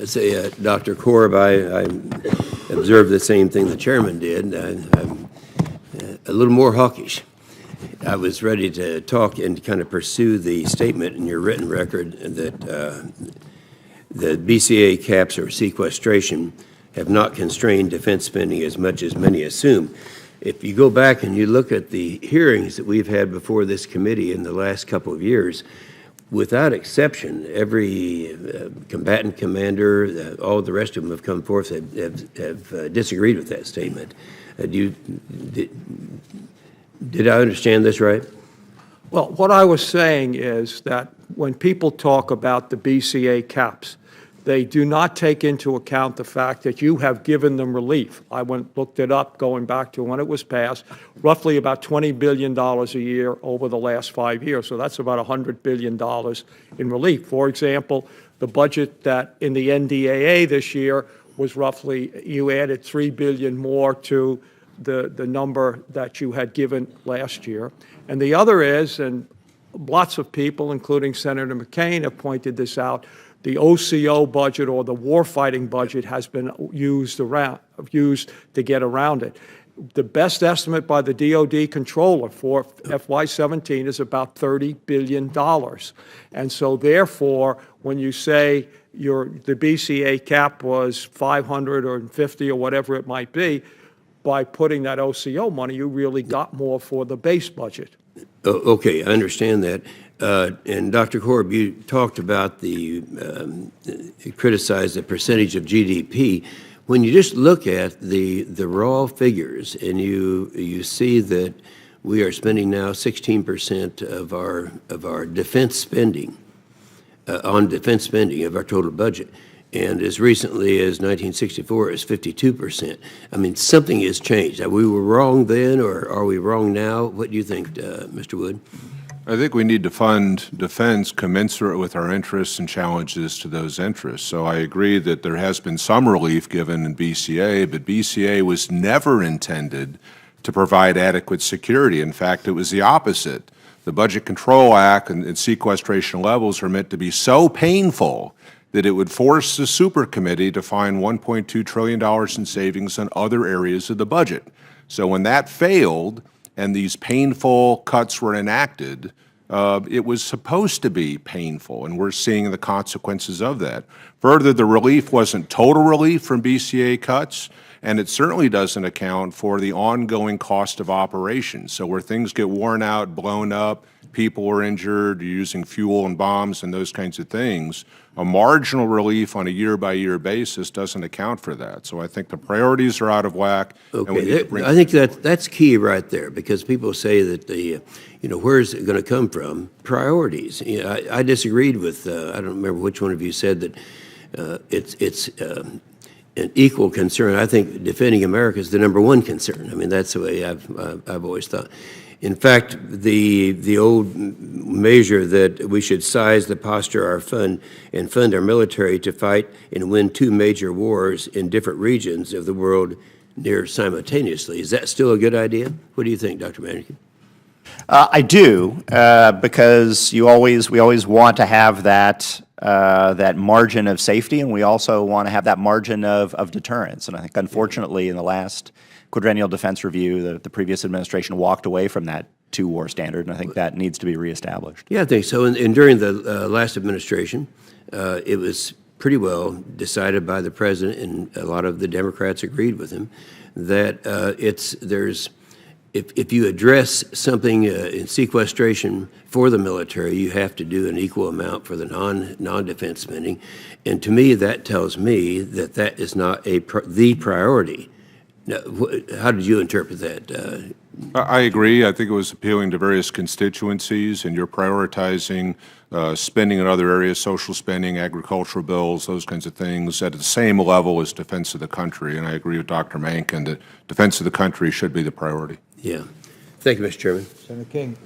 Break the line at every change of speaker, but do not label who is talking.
Say, Dr. Korb, I observed the same thing the chairman did. I'm a little more hawkish. I was ready to talk and kind of pursue the statement in your written record that the BCA caps or sequestration have not constrained defense spending as much as many assume. If you go back and you look at the hearings that we've had before this committee in the last couple of years, without exception, every combatant commander, all the rest of them have come forth, have disagreed with that statement. Did I understand this right?
Well, what I was saying is that when people talk about the BCA caps, they do not take into account the fact that you have given them relief. I looked it up going back to when it was passed, roughly about $20 billion a year over the last 5 years. So that's about $100 billion in relief. For example, the budget that in the NDAA this year was roughly, you added $3 billion more to the number that you had given last year. And the other is, and lots of people, including Senator McCain, have pointed this out, the OCO budget or the warfighting budget has been used to get around it. The best estimate by the DOD controller for FY17 is about $30 billion. And so therefore, when you say the BCA cap was 500 or 50 or whatever it might be, by putting that OCO money, you really got more for the base budget.
Okay, I understand that. And Dr. Korb, you talked about criticized the percentage of GDP. When you just look at the raw figures and you see that we are spending now 16% of our defense spending, on defense spending of our total budget, and as recently as 1964 is 52%. I mean, something has changed. We were wrong then, or are we wrong now? What do you think, Mr. Wood?
I think we need to fund defense commensurate with our interests and challenges to those interests. So I agree that there has been some relief given in BCA, but BCA was never intended to provide adequate security. In fact, it was the opposite. The Budget Control Act and sequestration levels are meant to be so painful that it would force the super committee to find $1.2 trillion in savings in other areas of the budget. So when that failed and these painful cuts were enacted, it was supposed to be painful, and we're seeing the consequences of that. Further, the relief wasn't total relief from BCA cuts, and it certainly doesn't account for the ongoing cost of operations. So where things get worn out, blown up, people are injured, you're using fuel and bombs and those kinds of things, a marginal relief on a year-by-year basis doesn't account for that. So I think the priorities are out of whack.
Okay, I think that's key right there, because people say that where is it going to come from? Priorities. I disagreed with, I don't remember which one of you said that it's an equal concern. I think defending America is the #1 concern. I mean, that's the way I've always thought. In fact, the old measure that we should size the posture our fund and fund our military to fight and win 2 major wars in different regions of the world near simultaneously. Is that still a good idea? What do you think, Dr. Mannigan?
I do, because we always want to have that margin of safety, and we also want to have that margin of deterrence. And I think, unfortunately, in the last quadrennial defense review, the previous administration walked away from that 2-war standard, and I think that needs to be reestablished.
Yeah, I think so. And during the last administration, it was pretty well decided by the president, and a lot of the Democrats agreed with him, that if you address something in sequestration for the military, you have to do an equal amount for the non-defense spending. And to me, that tells me that that is not the priority. Now, how did you interpret that?
I agree. I think it was appealing to various constituencies, and you're prioritizing spending in other areas, social spending, agricultural bills, those kinds of things, at the same level as defense of the country. And I agree with Dr. Mankin that defense of the country should be the priority.
Yeah. Thank you, Mr. Chairman.
Senator King.